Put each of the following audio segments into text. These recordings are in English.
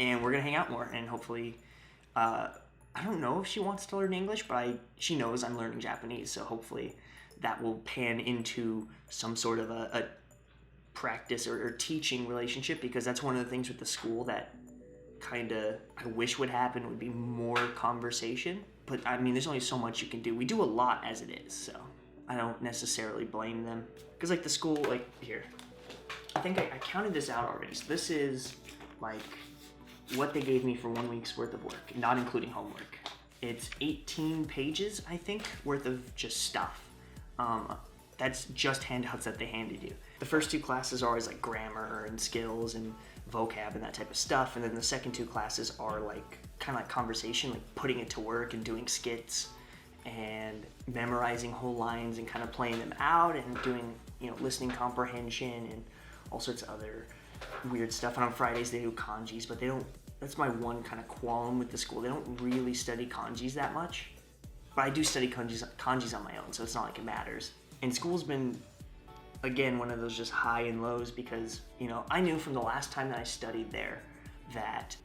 and we're gonna hang out more, and hopefully, I don't know if she wants to learn English, but she knows I'm learning Japanese, so hopefully that will pan into some sort of a practice or teaching relationship, because that's one of the things with the school that kind of I wish would happen, would be more conversation. But I mean, there's only so much you can do. We do a lot as it is, so I don't necessarily blame them. Because like the school, like here, I think I counted this out already. So this is like what they gave me for 1 week's worth of work, not including homework. It's 18 pages, I think, worth of just stuff. That's just handouts that they handed you. The first 2 classes are always like grammar and skills and vocab and that type of stuff, and then the second 2 classes are like kind of like conversation, like putting it to work and doing skits and memorizing whole lines and kind of playing them out and doing, you know, listening comprehension and all sorts of other weird stuff. And on Fridays they do kanjis, but they don't, that's my one kind of qualm with the school. They don't really study kanjis that much, but I do study kanjis on my own, so it's not like it matters. And school's been, again, one of those just high and lows, because, you know, I knew from the last time that I studied there that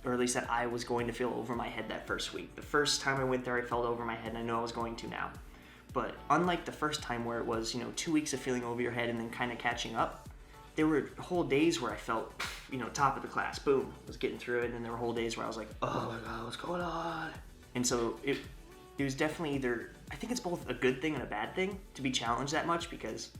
or at least that I was going to feel over my head that first week. The first time I went there, I felt over my head, and I know I was going to now. But unlike the first time where it was, you know, 2 weeks of feeling over your head and then kind of catching up, there were whole days where I felt, you know, top of the class, boom, was getting through it, and then there were whole days where I was like, oh my God, what's going on? And so it was definitely either, I think it's both a good thing and a bad thing to be challenged that much, because,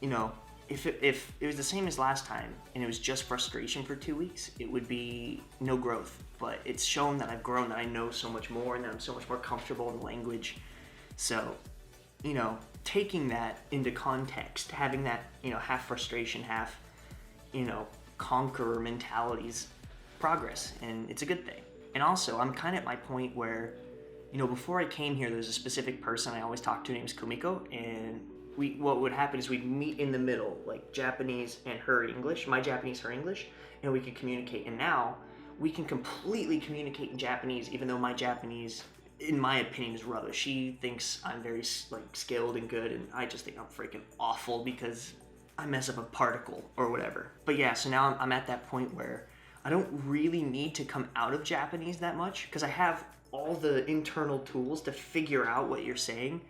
you know, if it was the same as last time and it was just frustration for 2 weeks, it would be no growth. But it's shown that I've grown, that I know so much more, and that I'm so much more comfortable in the language. So, you know, taking that into context, having that, you know, half frustration, half, you know, conqueror mentality's progress, and it's a good thing. And also, I'm kind of at my point where, you know, before I came here, there's a specific person I always talk to, named Kumiko, and what would happen is we'd meet in the middle, like Japanese and her English, my Japanese, her English, and we could communicate. And now we can completely communicate in Japanese, even though my Japanese, in my opinion, is rubbish. She thinks I'm very like skilled and good, and I just think I'm freaking awful because I mess up a particle or whatever. But yeah, so now I'm at that point where I don't really need to come out of Japanese that much, because I have all the internal tools to figure out what you're saying,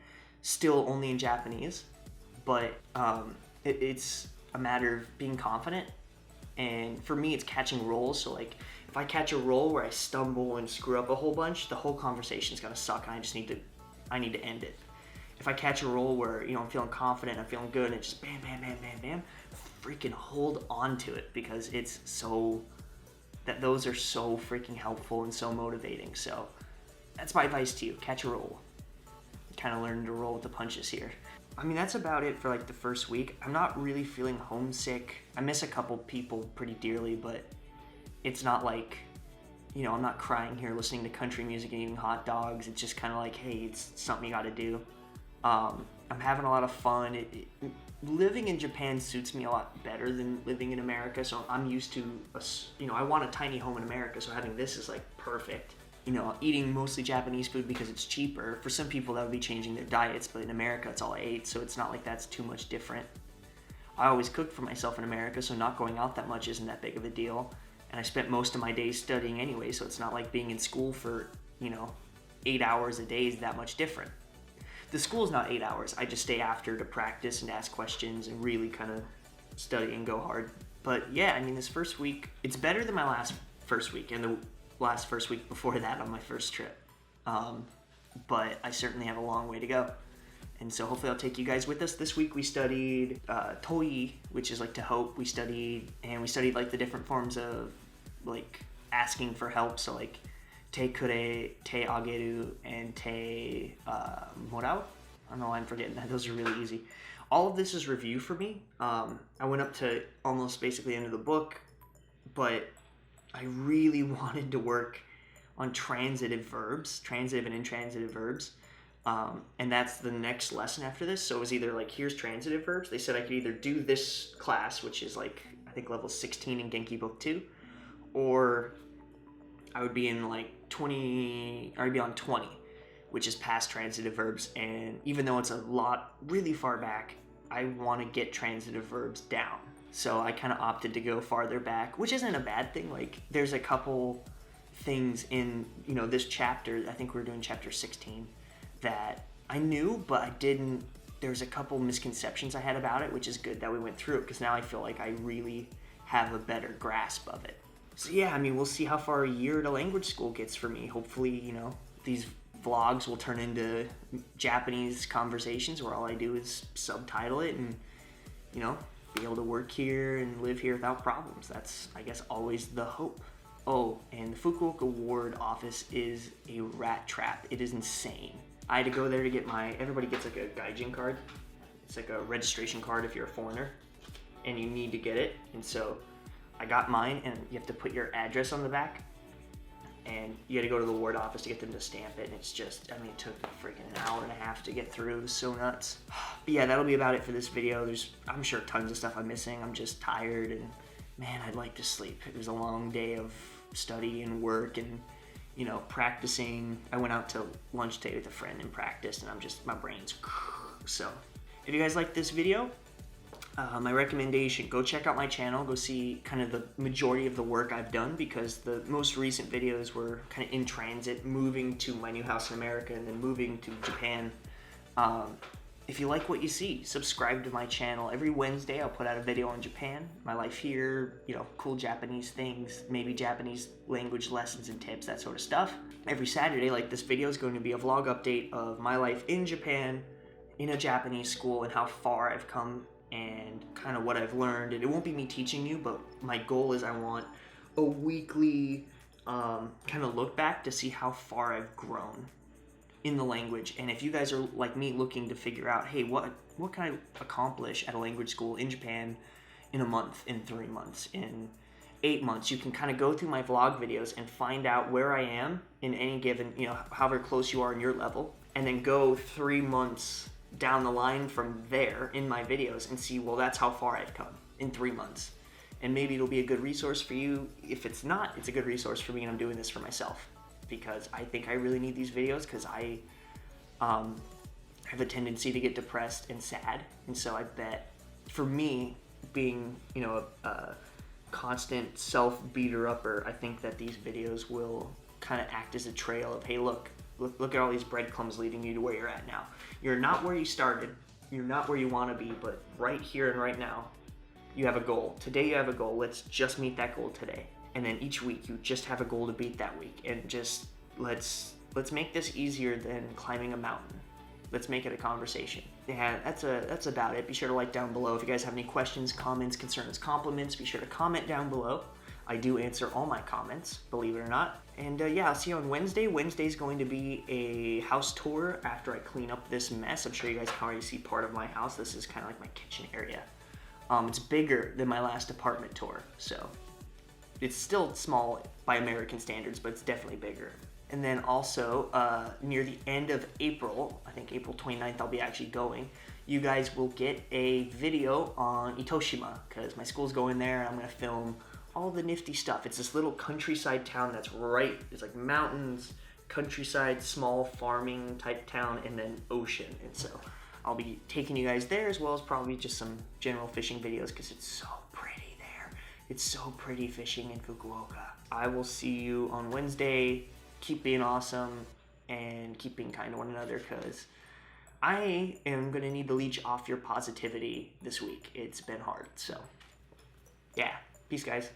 still only in Japanese. But it's a matter of being confident, and for me it's catching rolls. So like if I catch a roll where I stumble and screw up a whole bunch, the whole conversation's gonna suck, and I need to end it. If I catch a roll where, you know, I'm feeling confident, I'm feeling good, and it's just bam, bam, bam, bam, bam, freaking hold on to it, because those are so freaking helpful and so motivating. So that's my advice to you: catch a roll. Kind of learning to roll with the punches here. I mean, that's about it for like the first week. I'm not really feeling homesick. I miss a couple people pretty dearly, but it's not like, you know, I'm not crying here listening to country music and eating hot dogs. It's just kind of like, hey, it's something you got to do. I'm having a lot of fun. Living in Japan suits me a lot better than living in America, so I'm used to, you know, I want a tiny home in America, so having this is like perfect. You know, eating mostly Japanese food because it's cheaper. For some people that would be changing their diets, but in America it's all I ate, so it's not like that's too much different. I always cooked for myself in America, so not going out that much isn't that big of a deal. And I spent most of my days studying anyway, so it's not like being in school for, you know, 8 hours a day is that much different. The school's not 8 hours. I just stay after to practice and ask questions and really kind of study and go hard. But yeah, I mean, this first week, it's better than my last first week and the last first week before that on my first trip. But I certainly have a long way to go. And so hopefully I'll take you guys with us. This week we studied toi, which is like to hope. We studied like the different forms of like asking for help. So like te kure, te ageru, and te morau. I don't know why I'm forgetting that. Those are really easy. All of this is review for me. I went up to almost basically the end of the book, but I really wanted to work on transitive and intransitive verbs. And that's the next lesson after this. So it was either like, here's transitive verbs. They said I could either do this class, which is like, I think level 16 in Genki Book 2, or I would be in like I'd be on 20, which is past transitive verbs. And even though it's a lot really far back, I want to get transitive verbs down. So I kind of opted to go farther back, which isn't a bad thing. Like, there's a couple things in, you know, this chapter, I think we're doing chapter 16, that I knew, but I didn't, there's a couple misconceptions I had about it, which is good that we went through it, because now I feel like I really have a better grasp of it. So yeah, I mean, we'll see how far a year at a language school gets for me. Hopefully, you know, these vlogs will turn into Japanese conversations where all I do is subtitle it and, you know, be able to work here and live here without problems. That's, I guess, always the hope. Oh, and the Fukuoka Ward office is a rat trap. It is insane. I had to go there to get my, everybody gets like a gaijin card. It's like a registration card if you're a foreigner, and you need to get it. And so I got mine, and you have to put your address on the back, and you got to go to the ward office to get them to stamp it. And it's just, I mean, it took freaking an hour and a half to get through. It was so nuts. But yeah, that'll be about it for this video. There's, I'm sure, tons of stuff I'm missing. I'm just tired, and man, I'd like to sleep. It was a long day of study and work and, you know, practicing. I went out to lunch today with a friend and practiced, and I'm just, my brain's so. If you guys like this video, my recommendation, go check out my channel, go see kind of the majority of the work I've done, because the most recent videos were kind of in transit, moving to my new house in America and then moving to Japan. If you like what you see, subscribe to my channel. Every Wednesday I'll put out a video on Japan, my life here, you know, cool Japanese things, maybe Japanese language lessons and tips, that sort of stuff. Every Saturday, like this video, is going to be a vlog update of my life in Japan, in a Japanese school, and how far I've come and kind of what I've learned. And it won't be me teaching you, but my goal is I want a weekly kind of look back to see how far I've grown in the language. And if you guys are like me, looking to figure out, hey, what can I accomplish at a language school in Japan in a month, in 3 months, in 8 months, you can kind of go through my vlog videos and find out where I am in any given, you know, however close you are in your level, and then go 3 months down the line from there in my videos and see, well, that's how far I've come in 3 months. And maybe it'll be a good resource for you. If it's not, it's a good resource for me, and I'm doing this for myself because I think I really need these videos, because I have a tendency to get depressed and sad. And so I bet for me, being, you know, a constant self-beater-upper, I think that these videos will kind of act as a trail of, hey, look at all these breadcrumbs leading you to where you're at now. You're not where you started, you're not where you want to be, but right here and right now, you have a goal. Today you have a goal. Let's just meet that goal today. And then each week you just have a goal to beat that week. And just let's make this easier than climbing a mountain. Let's make it a conversation. Yeah, that's about it. Be sure to like down below. If you guys have any questions, comments, concerns, compliments, be sure to comment down below. I do answer all my comments, believe it or not. And yeah, I'll see you on Wednesday. Wednesday's going to be a house tour after I clean up this mess. I'm sure you guys can already see part of my house. This is kind of like my kitchen area. It's bigger than my last apartment tour, so it's still small by American standards, but it's definitely bigger. And then also, near the end of April, I think April 29th, I'll be actually going. You guys will get a video on Itoshima, because my school's going there, and I'm going to film all the nifty stuff. It's this little countryside town that's right, it's like mountains, countryside, small farming type town, and then ocean. And so I'll be taking you guys there, as well as probably just some general fishing videos, because it's so pretty there. It's so pretty fishing in Fukuoka. I will see you on Wednesday. Keep being awesome and keep being kind to one another, because I am going to need to leech off your positivity this week. It's been hard. So yeah, peace guys.